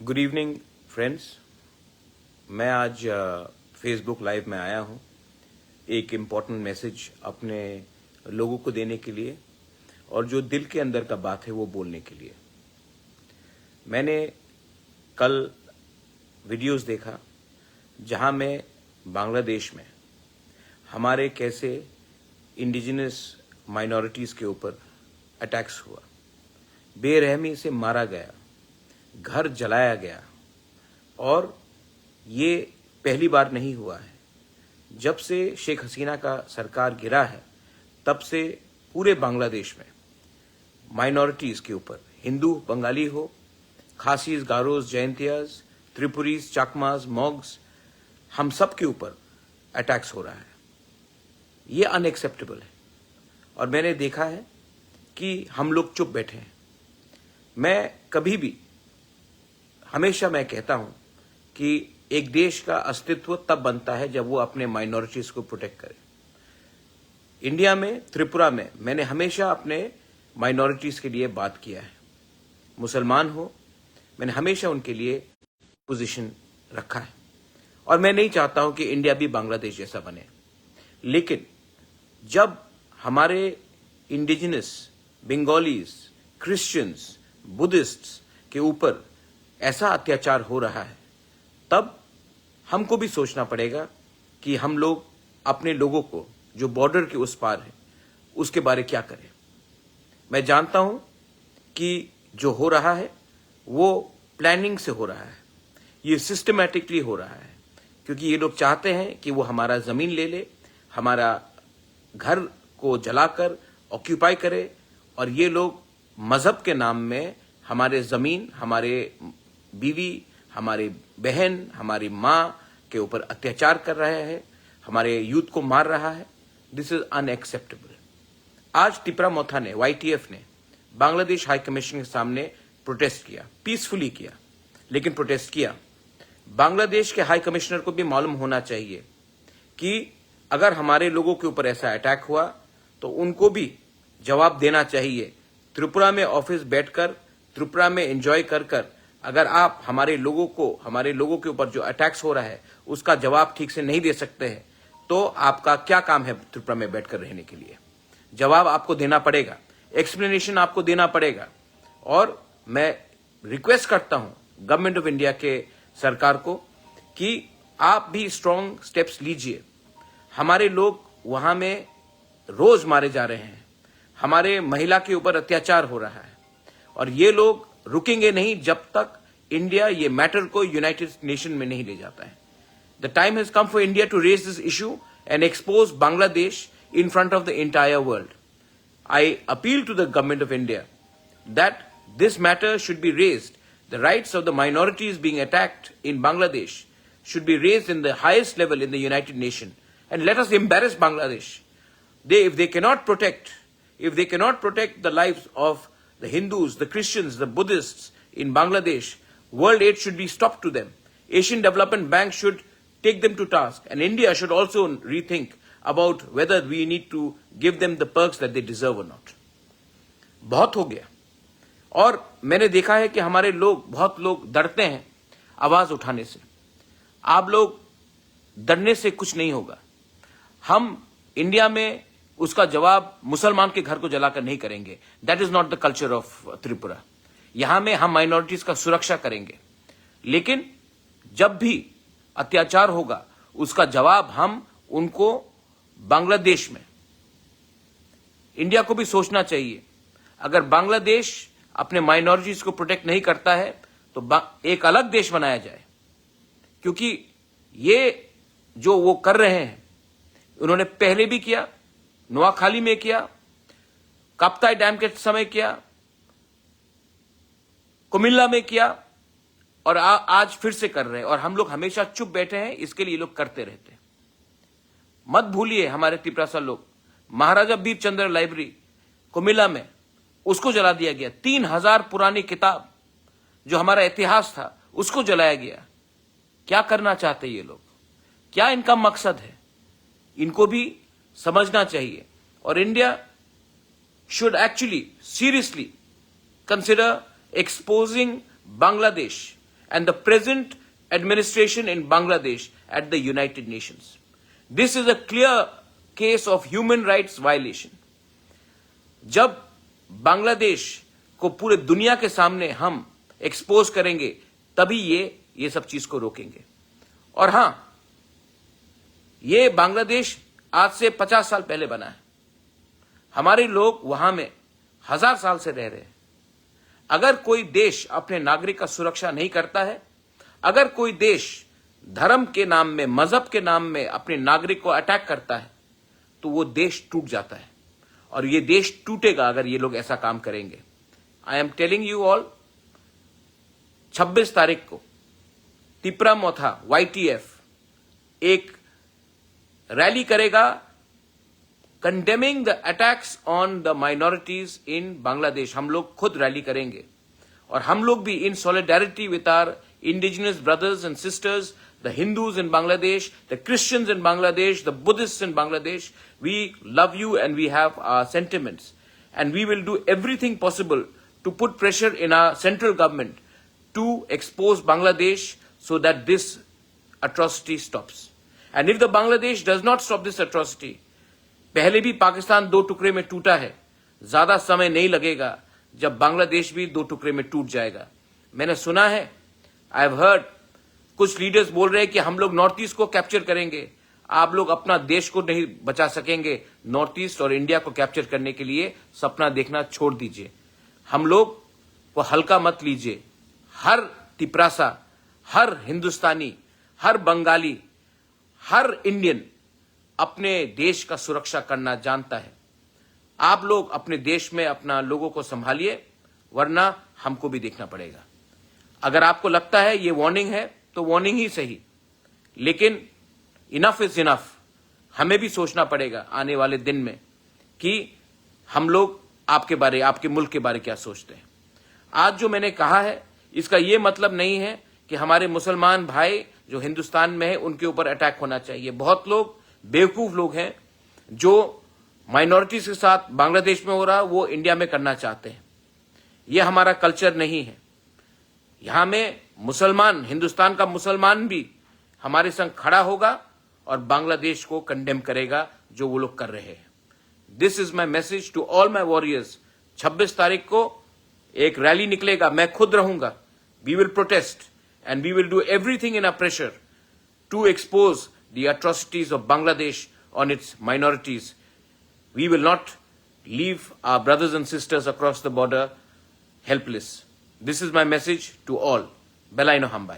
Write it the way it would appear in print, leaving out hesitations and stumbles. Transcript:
Good evening friends. मैं आज Facebook live में आया हूं एक इम्पॉर्टेंट मैसेज अपने लोगों को देने के लिए और जो दिल के अंदर का बात है वो बोलने के लिए। मैंने कल वीडियोस देखा जहां मैं बांग्लादेश में हमारे कैसे इंडिजिनस माइनॉरिटीज़ के ऊपर अटैक्स हुआ, बेरहमी से मारा गया, घर जलाया गया। और ये पहली बार नहीं हुआ है। जब से शेख हसीना का सरकार गिरा है तब से पूरे बांग्लादेश में माइनॉरिटीज़ के ऊपर, हिंदू बंगाली हो, खासीज, गारोज, जयंतियाज, त्रिपुरीज, चाकमाज, मॉग्स, हम सब के ऊपर अटैक्स हो रहा है। ये अनएक्सेप्टेबल है और मैंने देखा है कि हम लोग चुप बैठे हैं। मैं कभी भी हमेशा मैं कहता हूं कि एक देश का अस्तित्व तब बनता है जब वो अपने माइनॉरिटीज को प्रोटेक्ट करे। इंडिया में, त्रिपुरा में मैंने हमेशा अपने माइनॉरिटीज के लिए बात किया है। मुसलमान हो, मैंने हमेशा उनके लिए पोजीशन रखा है और मैं नहीं चाहता हूं कि इंडिया भी बांग्लादेश जैसा बने। लेकिन जब हमारे इंडिजिनस बंगालीज, क्रिश्चियंस, बुद्धिस्ट्स के ऊपर ऐसा अत्याचार हो रहा है तब हमको भी सोचना पड़ेगा कि हम लोग अपने लोगों को जो बॉर्डर के उस पार है उसके बारे क्या करें। मैं जानता हूं कि जो हो रहा है वो प्लानिंग से हो रहा है, ये सिस्टमैटिकली हो रहा है, क्योंकि ये लोग चाहते हैं कि वो हमारा जमीन ले ले, हमारा घर को जलाकर ऑक्यूपाई करे और ये लोग मजहब के नाम में हमारे जमीन, हमारे बीवी, हमारे बहन, हमारी माँ के ऊपर अत्याचार कर रहे हैं, हमारे यूथ को मार रहा है। This is unacceptable. आज टिपरा-मोथा ने, YTF ने बांग्लादेश हाई कमीशन के सामने प्रोटेस्ट किया, पीसफुली किया, लेकिन प्रोटेस्ट किया। बांग्लादेश के हाई कमिश्नर को भी मालूम होना चाहिए कि अगर हमारे लोगों के ऊपर ऐसा अटैक हुआ तो उनको भी जवाब देना चाहिए। त्रिपुरा में ऑफिस बैठकर, त्रिपुरा में एंजॉय कर अगर आप हमारे लोगों के ऊपर जो अटैक्स हो रहा है उसका जवाब ठीक से नहीं दे सकते हैं तो आपका क्या काम है त्रिपुरा में बैठकर रहने के लिए? जवाब आपको देना पड़ेगा, एक्सप्लेनेशन आपको देना पड़ेगा। और मैं रिक्वेस्ट करता हूं गवर्नमेंट ऑफ इंडिया के सरकार को कि आप भी स्ट्रांग स्टेप्स लीजिए। हमारे लोग वहां में रोज मारे जा रहे हैं, हमारे महिला के ऊपर अत्याचार हो रहा है और ये लोग रुकेंगे नहीं जब तक इंडिया ये मैटर को यूनाइटेड नेशन में नहीं ले जाता है। The time has come for India to raise this issue and expose Bangladesh in front of the entire world. I appeal to the government of India that this matter should be raised, the rights of the minorities being attacked in Bangladesh should be raised in the highest level in the United Nations, and let us embarrass Bangladesh. If they cannot protect the lives of the Hindus, the Christians, the Buddhists in Bangladesh, world aid should be stopped to them. Asian Development Bank should take them to task, and India should also rethink about whether we need to give them the perks that they deserve or not. बहुत हो गया। और मैंने देखा है कि हमारे लोग, बहुत लोग डरते हैं आवाज उठाने से। आप लोग डरने से कुछ नहीं होगा। हम इंडिया में उसका जवाब मुसलमान के घर को जलाकर नहीं करेंगे। That is not the culture of Tripura. यहां में हम माइनॉरिटीज का सुरक्षा करेंगे, लेकिन जब भी अत्याचार होगा उसका जवाब हम उनको बांग्लादेश में, इंडिया को भी सोचना चाहिए। अगर बांग्लादेश अपने माइनॉरिटीज को प्रोटेक्ट नहीं करता है तो एक अलग देश बनाया जाए, क्योंकि ये जो वो कर रहे हैं उन्होंने पहले भी किया, नोआखाली में किया, काप्ताई डैम के समय किया, कुमिल्ला में किया और आज फिर से कर रहे हैं। और हम लोग हमेशा चुप बैठे हैं, इसके लिए ये लोग करते रहते हैं। मत भूलिए हमारे त्रिपुरा लोग, महाराजा बीरचंद्र लाइब्रेरी कुमिल्ला में उसको जला दिया गया। 3000 पुरानी किताब जो हमारा इतिहास था उसको जलाया गया। क्या करना चाहते ये लोग? क्या इनका मकसद है? इनको भी समझना चाहिए। और India should actually seriously consider exposing Bangladesh and the present administration in Bangladesh at the United Nations. This is a clear case of human rights violation. जब बांग्लादेश को पूरे दुनिया के सामने हम एक्सपोज करेंगे तभी ये सब चीज को रोकेंगे. और हां, ये बांग्लादेश आज से 50 साल पहले बना है. हमारे लोग वहां में 1000 साल से रह रहे हैं. अगर कोई देश अपने नागरिक का सुरक्षा नहीं करता है, अगर कोई देश धर्म के नाम में, मजहब के नाम में अपने नागरिक को अटैक करता है, तो वो देश टूट जाता है. और ये देश टूटेगा अगर ये लोग ऐसा काम करेंगे. I am telling you all, 26 तारीख को तिप्रामोथा YTF एक रैली करेगा condemning the attacks on the minorities in Bangladesh. हम लोग खुद रैली करेंगे और हम लोग भी in solidarity with our indigenous brothers and sisters, the Hindus in Bangladesh, the Christians in Bangladesh, the Buddhists in Bangladesh. We love you and we have our sentiments. And we will do everything possible to put pressure in our central government to expose Bangladesh so that this atrocity stops. And if the Bangladesh does not stop this atrocity, पहले भी पाकिस्तान 2 टुकड़े में टूटा है. ज्यादा समय नहीं लगेगा जब बांग्लादेश भी 2 टुकड़े में टूट जाएगा. मैंने सुना है, आई हैव हर्ड, कुछ लीडर्स बोल रहे हैं कि हम लोग नॉर्थ ईस्ट को कैप्चर करेंगे. आप लोग अपना देश को नहीं बचा सकेंगे. नॉर्थ ईस्ट और इंडिया को कैप्चर करने के लिए सपना देखना छोड़ दीजिए. हम लोग को हल्का मत लीजिए. हर तिपरासा, हर हिंदुस्तानी, हर बंगाली, हर इंडियन अपने देश का सुरक्षा करना जानता है. आप लोग अपने देश में अपना लोगों को संभालिए, वरना हमको भी देखना पड़ेगा. अगर आपको लगता है ये वार्निंग है तो वार्निंग ही सही, लेकिन इनफ इज इनफ. हमें भी सोचना पड़ेगा आने वाले दिन में कि हम लोग आपके बारे, आपके मुल्क के बारे क्या सोचते हैं. आज जो मैंने कहा है इसका ये मतलब नहीं है कि हमारे मुसलमान भाई जो हिंदुस्तान में है उनके ऊपर अटैक होना चाहिए. बहुत लोग बेवकूफ लोग हैं जो माइनॉरिटीज के साथ बांग्लादेश में हो रहा वो इंडिया में करना चाहते हैं. ये हमारा कल्चर नहीं है. यहां में मुसलमान, हिंदुस्तान का मुसलमान भी हमारे संग खड़ा होगा और बांग्लादेश को कंडेम करेगा जो वो लोग कर रहे हैं. This is my message to all my warriors. 26 तारीख को एक रैली निकलेगा, मैं खुद रहूंगा. We will protest and we will do everything in a pressure to expose the atrocities of Bangladesh on its minorities. We will not leave our brothers and sisters across the border helpless. This is my message to all. Belaino Hambai.